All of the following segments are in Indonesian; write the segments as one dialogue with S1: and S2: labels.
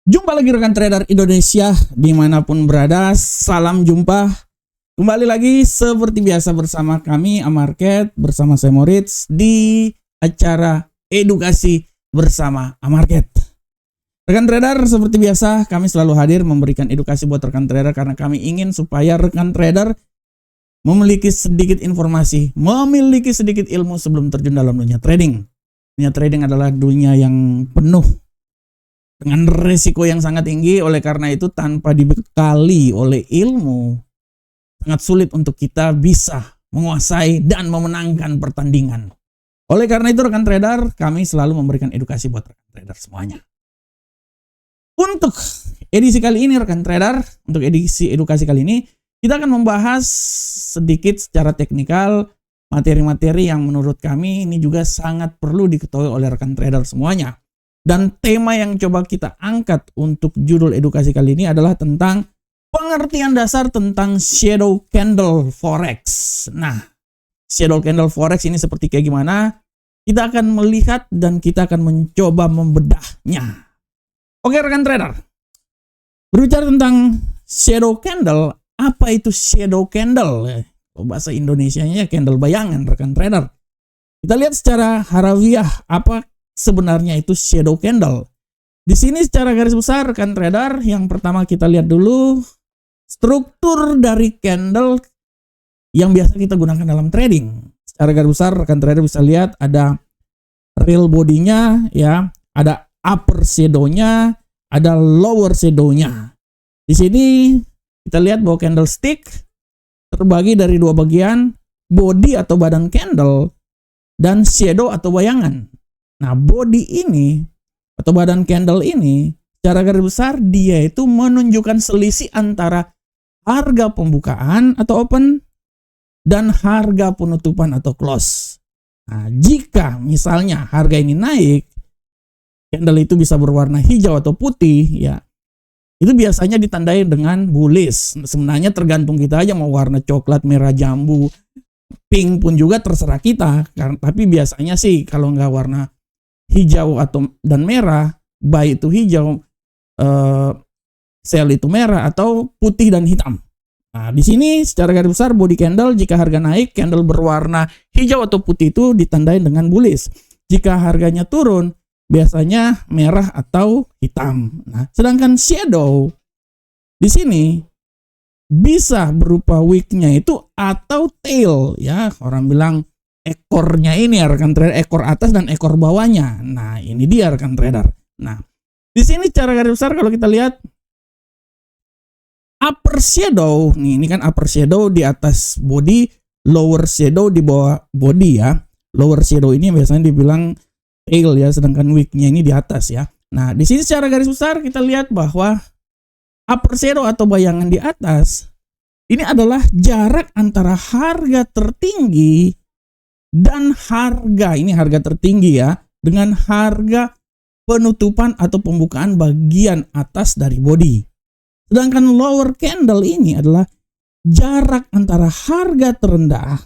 S1: Jumpa lagi rekan trader Indonesia dimanapun berada, salam jumpa. Kembali lagi seperti biasa bersama kami Amarket, bersama saya Moritz di acara edukasi bersama Amarket. Rekan trader, seperti biasa kami selalu hadir memberikan edukasi buat rekan trader karena kami ingin supaya rekan trader memiliki sedikit informasi, memiliki sedikit ilmu sebelum terjun dalam dunia trading. Dunia trading adalah dunia yang penuh dengan resiko yang sangat tinggi, oleh karena itu tanpa dibekali oleh ilmu, sangat sulit untuk kita bisa menguasai dan memenangkan pertandingan. Oleh karena itu rekan trader, kami selalu memberikan edukasi buat rekan trader semuanya. Untuk edisi kali ini rekan trader, untuk edisi edukasi kali ini, kita akan membahas sedikit secara teknikal materi-materi yang menurut kami ini juga sangat perlu diketahui oleh rekan trader semuanya. Dan tema yang coba kita angkat untuk judul edukasi kali ini adalah tentang pengertian dasar tentang shadow candle forex. Nah, shadow candle forex ini seperti kayak gimana? Kita akan melihat dan kita akan mencoba membedahnya. Oke rekan trader, berbicara tentang shadow candle, apa itu shadow candle? Bahasa Indonesianya candle bayangan rekan trader. Kita lihat secara harafiah apa sebenarnya itu shadow candle. Di sini secara garis besar rekan trader, yang pertama kita lihat dulu struktur dari candle yang biasa kita gunakan dalam trading. Secara garis besar rekan trader bisa lihat ada real bodinya ya, ada upper shadow-nya, ada lower shadow-nya. Di sini kita lihat bahwa candlestick terbagi dari dua bagian, body atau badan candle dan shadow atau bayangan. Nah, body ini atau badan candle ini secara garis besar dia itu menunjukkan selisih antara harga pembukaan atau open dan harga penutupan atau close. Nah, jika misalnya harga ini naik, candle itu bisa berwarna hijau atau putih ya. Itu biasanya ditandai dengan bullish. Sebenarnya tergantung kita aja mau warna coklat, merah, jambu, pink pun juga terserah kita. Tapi biasanya sih kalau nggak warna hijau atau dan merah, buy itu hijau, sell itu merah, atau putih dan hitam. Nah, di sini secara garis besar body candle jika harga naik, candle berwarna hijau atau putih itu ditandai dengan bullish. Jika harganya turun, biasanya merah atau hitam. Nah, sedangkan shadow di sini bisa berupa wick-nya itu atau tail ya. Orang bilang ekornya ini ya rekan trader, ekor atas dan ekor bawahnya. Nah, ini dia rekan trader. Nah, di sini cara garis besar kalau kita lihat upper shadow, nih ini kan upper shadow di atas body, lower shadow di bawah body ya. Lower shadow ini biasanya dibilang tail ya, sedangkan wick-nya ini di atas ya. Nah, di sini secara garis besar kita lihat bahwa upper shadow atau bayangan di atas ini adalah jarak antara harga tertinggi dan harga, ini harga tertinggi ya, dengan harga penutupan atau pembukaan bagian atas dari body. Sedangkan lower candle ini adalah jarak antara harga terendah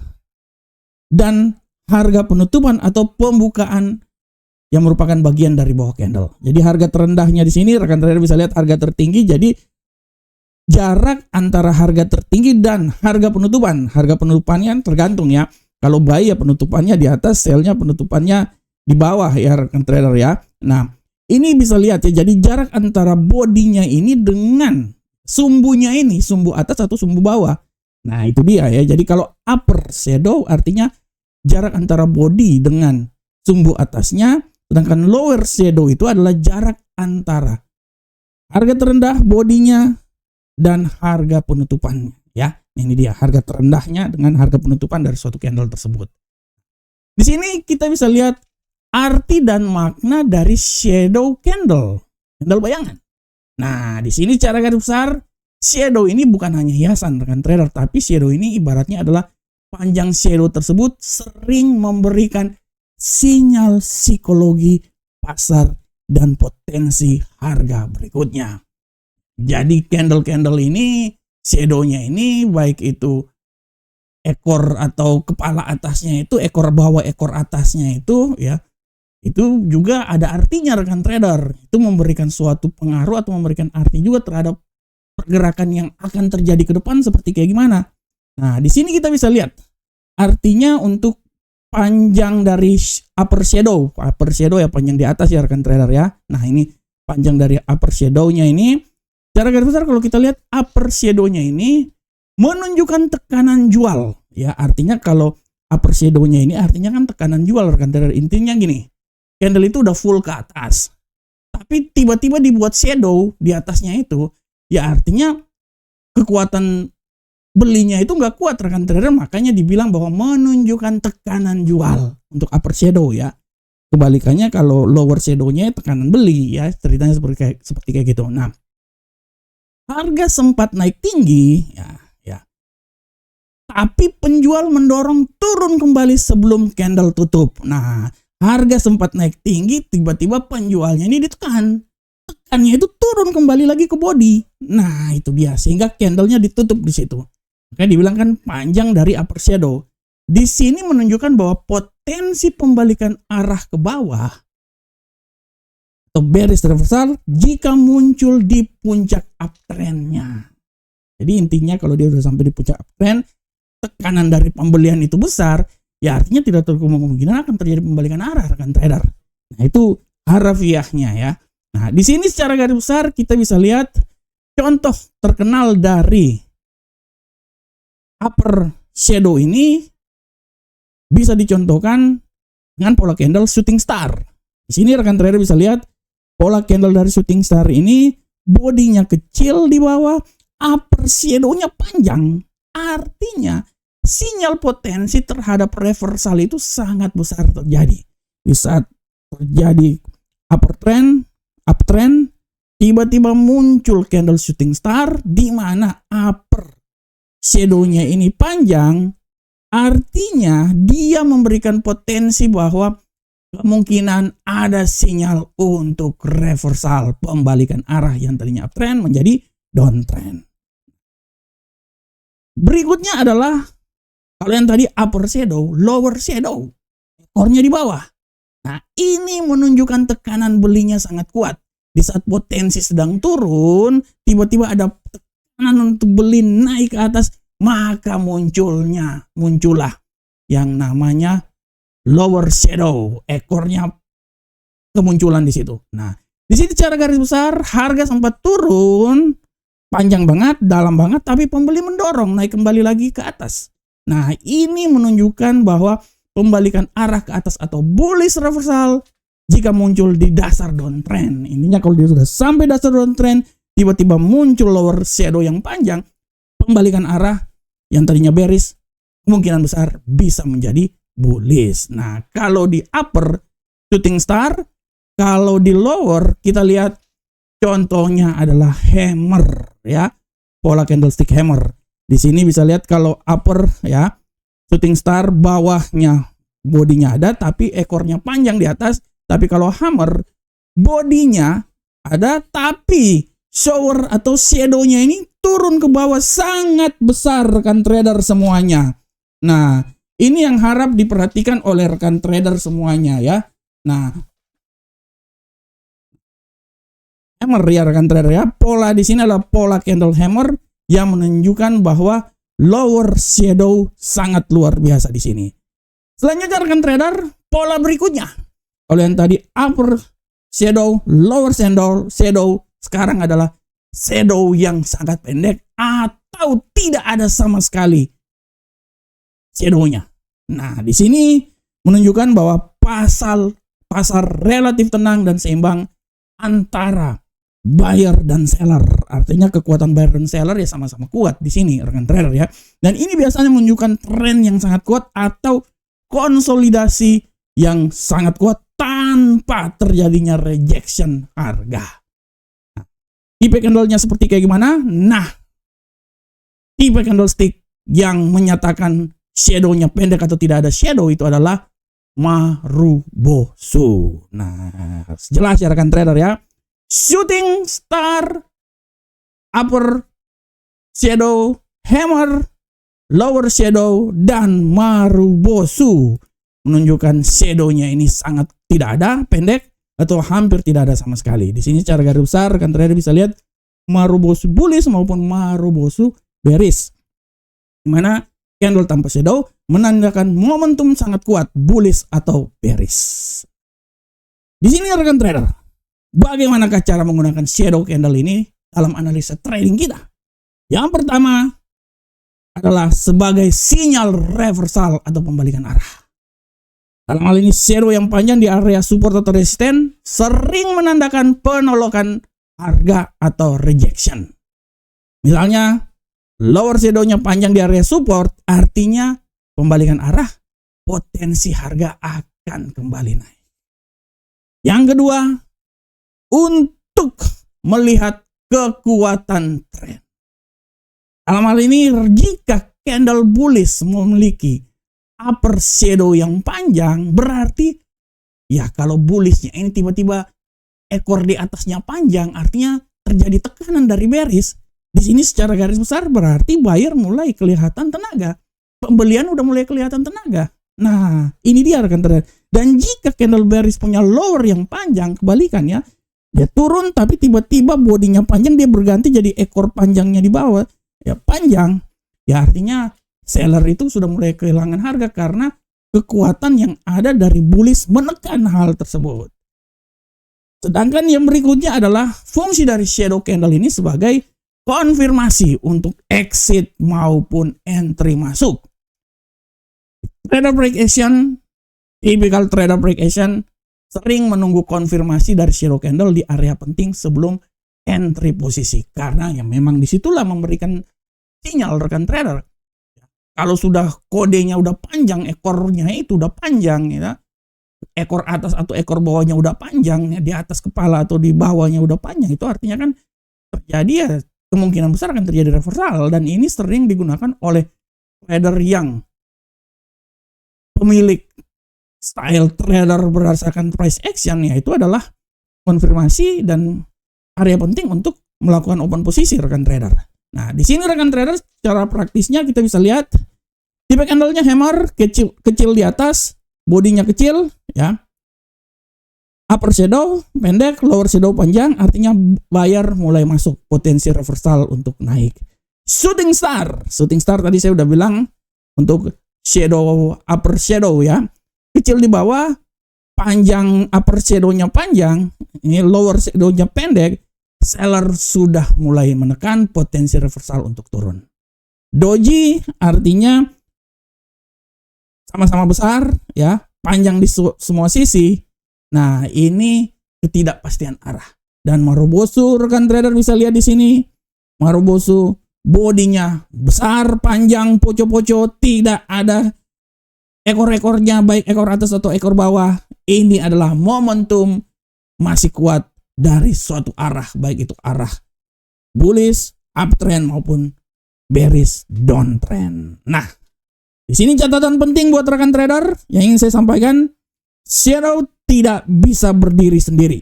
S1: dan harga penutupan atau pembukaan yang merupakan bagian dari bawah candle. Jadi harga terendahnya di sini rekan trader bisa lihat harga tertinggi, jadi jarak antara harga tertinggi dan harga penutupan. Harga penutupannya tergantung ya. Kalau buy ya penutupannya di atas, sell-nya penutupannya di bawah ya rekan trader ya. Nah, ini bisa lihat ya, jadi jarak antara bodinya ini dengan sumbunya ini, sumbu atas atau sumbu bawah. Nah, itu dia ya. Jadi kalau upper shadow artinya jarak antara body dengan sumbu atasnya, sedangkan lower shadow itu adalah jarak antara harga terendah bodinya dan harga penutupannya ya. Ini dia harga terendahnya dengan harga penutupan dari suatu candle tersebut. Di sini kita bisa lihat arti dan makna dari shadow candle, candle bayangan. Nah, di sini cara garis besar shadow ini bukan hanya hiasan rekan trader, tapi shadow ini ibaratnya adalah panjang shadow tersebut sering memberikan sinyal psikologi pasar dan potensi harga berikutnya. Jadi candle-candle ini, shadow-nya ini baik itu ekor atau kepala atasnya itu, ekor bawah ekor atasnya itu ya, itu juga ada artinya rekan trader. Itu memberikan suatu pengaruh atau memberikan arti juga terhadap pergerakan yang akan terjadi ke depan seperti kayak gimana. Nah, di sini kita bisa lihat artinya untuk panjang dari upper shadow. Upper shadow ya panjang di atas ya rekan trader ya. Nah, ini panjang dari upper shadow-nya ini. Secara garis besar kalau kita lihat upper shadow-nya ini menunjukkan tekanan jual. Ya, artinya kalau upper shadow-nya ini artinya kan tekanan jual rekan trader. Intinya gini, candle itu udah full ke atas. Tapi tiba-tiba dibuat shadow di atasnya itu, ya artinya kekuatan belinya itu nggak kuat rekan trader, makanya dibilang bahwa menunjukkan tekanan jual untuk upper shadow ya. Kebalikannya kalau lower shadow-nya tekanan beli ya, ceritanya seperti kayak gitu. Nah, harga sempat naik tinggi ya. Tapi penjual mendorong turun kembali sebelum candle tutup. Nah, harga sempat naik tinggi, tiba-tiba penjualnya ini ditekan. Tekannya itu turun kembali lagi ke body. Nah, itu dia sehingga candlenya ditutup di situ. Makanya dibilang kan panjang dari upper shadow. Di sini menunjukkan bahwa potensi pembalikan arah ke bawah atau bearish reversal jika muncul di puncak uptrend-nya. Jadi intinya kalau dia sudah sampai di puncak uptrend, tekanan dari pembelian itu besar, ya artinya tidak terkemungkinan akan terjadi pembalikan arah rekan trader. Nah, itu harafiahnya ya. Nah, di sini secara garis besar kita bisa lihat contoh terkenal dari upper shadow ini bisa dicontohkan dengan pola candle shooting star. Di sini rekan trader bisa lihat pola candle dari shooting star ini bodinya kecil di bawah, upper shadow-nya panjang. Artinya sinyal potensi terhadap reversal itu sangat besar terjadi. Di saat terjadi uptrend, tiba-tiba muncul candle shooting star di mana upper shadow-nya ini panjang, artinya dia memberikan potensi bahwa kemungkinan ada sinyal untuk reversal, pembalikan arah yang tadinya uptrend menjadi downtrend. Berikutnya adalah kalau yang tadi upper shadow, lower shadow, ekornya di bawah. Nah, ini menunjukkan tekanan belinya sangat kuat. Di saat potensi sedang turun, tiba-tiba ada tekanan untuk beli naik ke atas, maka muncullah yang namanya lower shadow, ekornya kemunculan di situ. Nah, di sini secara garis besar harga sempat turun panjang banget, dalam banget, tapi pembeli mendorong naik kembali lagi ke atas. Nah, ini menunjukkan bahwa pembalikan arah ke atas atau bullish reversal jika muncul di dasar downtrend. Intinya kalau dia sudah sampai dasar downtrend, tiba-tiba muncul lower shadow yang panjang, pembalikan arah yang tadinya bearish kemungkinan besar bisa menjadi bullish. Nah, kalau di upper shooting star, kalau di lower kita lihat contohnya adalah hammer ya, pola candlestick hammer. Di sini bisa lihat kalau upper ya, shooting star bawahnya bodinya ada tapi ekornya panjang di atas. Tapi kalau hammer bodinya ada tapi shower atau shadow-nya ini turun ke bawah sangat besar rekan trader semuanya. Nah, ini yang harap diperhatikan oleh rekan trader semuanya ya. Nah, hammer ya rekan trader ya. Pola di sini adalah pola candle hammer yang menunjukkan bahwa lower shadow sangat luar biasa di sini. Selanjutnya rekan trader, pola berikutnya. Kalau yang tadi upper shadow, lower shadow, sekarang adalah shadow yang sangat pendek atau tidak ada sama sekali shadow-nya. Nah, di sini menunjukkan bahwa pasar relatif tenang dan seimbang antara buyer dan seller. Artinya kekuatan buyer dan seller ya sama-sama kuat di sini rekan trader ya. Dan ini biasanya menunjukkan tren yang sangat kuat atau konsolidasi yang sangat kuat tanpa terjadinya rejection harga. Nah, tipe candlenya seperti kayak gimana? Nah, tipe candlestick yang menyatakan shadow-nya pendek atau tidak ada shadow itu adalah Marubozu. Nah, jelas ya rekan trader ya. Shooting star, upper shadow, hammer, lower shadow, dan Marubozu menunjukkan shadow-nya ini sangat tidak ada, pendek, atau hampir tidak ada sama sekali. Di sini secara garis besar rekan trader bisa lihat Marubozu bullish maupun Marubozu bearish. Di mana candle tanpa shadow menandakan momentum sangat kuat bullish atau bearish. Di sini rekan trader, bagaimanakah cara menggunakan shadow candle ini dalam analisa trading kita? Yang pertama adalah sebagai sinyal reversal atau pembalikan arah. Dalam hal ini shadow yang panjang di area support atau resisten sering menandakan penolakan harga atau rejection. Misalnya lower shadownya panjang di area support artinya pembalikan arah, potensi harga akan kembali naik. Yang kedua, untuk melihat kekuatan tren. Dalam hal ini jika candle bullish memiliki upper shadow yang panjang, berarti ya kalau bullishnya ini tiba-tiba ekor di atasnya panjang, artinya terjadi tekanan dari bearish. Di sini secara garis besar berarti buyer mulai kelihatan tenaga, pembelian udah mulai kelihatan tenaga. Nah, ini dia rekan trader. Dan jika candle bearish punya lower yang panjang, kebalikannya, dia turun tapi tiba-tiba bodinya panjang, dia berganti jadi ekor panjangnya di bawah, ya panjang. Ya artinya seller itu sudah mulai kehilangan harga karena kekuatan yang ada dari bullish menekan hal tersebut. Sedangkan yang berikutnya adalah fungsi dari shadow candle ini sebagai konfirmasi untuk exit maupun entry masuk. Trader break action, typical trader break action sering menunggu konfirmasi dari shadow candle di area penting sebelum entry posisi, karena yang memang disitulah memberikan sinyal rekan trader. Kalau sudah kodenya udah panjang, ekornya itu udah panjang, ya, ekor atas atau ekor bawahnya udah panjang, ya, di atas kepala atau di bawahnya udah panjang, itu artinya kan terjadi ya kemungkinan besar akan terjadi reversal. Dan ini sering digunakan oleh trader yang pemilik style trader berdasarkan price action, yaitu adalah konfirmasi dan area penting untuk melakukan open posisi rekan trader. Nah, di sini rekan trader secara praktisnya kita bisa lihat tipe candlenya hammer, kecil di atas, bodinya kecil, ya. Upper shadow pendek, lower shadow panjang, artinya buyer mulai masuk, potensi reversal untuk naik. Shooting star tadi saya udah bilang untuk shadow, upper shadow, ya. Kecil di bawah, panjang upper shadownya panjang, ini lower shadownya pendek, seller sudah mulai menekan potensi reversal untuk turun. Doji artinya sama-sama besar, ya, panjang di semua sisi. Nah, ini ketidakpastian arah. Dan Marubozu rekan trader bisa lihat di sini, Marubozu bodinya besar, panjang, poco-poco, tidak ada ekor-ekornya, baik ekor atas atau ekor bawah. Ini adalah momentum masih kuat dari suatu arah, baik itu arah bullish, uptrend maupun bearish downtrend. Nah, di sini catatan penting buat rekan trader yang ingin saya sampaikan, shadow tidak bisa berdiri sendiri.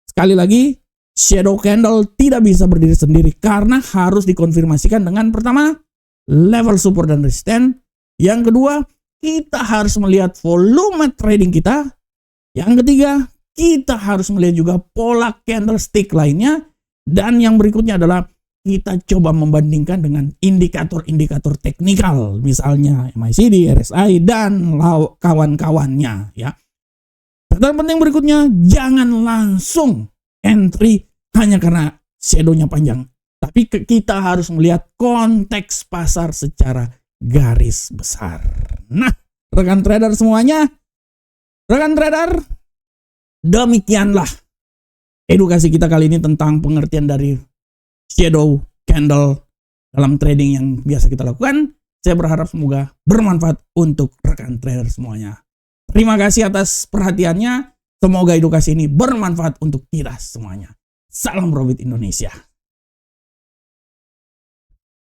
S1: Sekali lagi, shadow candle tidak bisa berdiri sendiri karena harus dikonfirmasikan dengan pertama, level support dan resistance. Yang kedua, kita harus melihat volume trading kita. Yang ketiga, kita harus melihat juga pola candlestick lainnya. Dan yang berikutnya adalah kita coba membandingkan dengan indikator-indikator teknikal, misalnya MACD, RSI, dan kawan-kawannya, ya. Catatan penting berikutnya, jangan langsung entry hanya karena shadownya panjang. Tapi kita harus melihat konteks pasar secara garis besar. Nah, rekan trader semuanya, rekan trader, demikianlah edukasi kita kali ini tentang pengertian dari shadow candle dalam trading yang biasa kita lakukan. Saya berharap semoga bermanfaat untuk rekan trader semuanya. Terima kasih atas perhatiannya. Semoga edukasi ini bermanfaat untuk kita semuanya. Salam Profit Indonesia.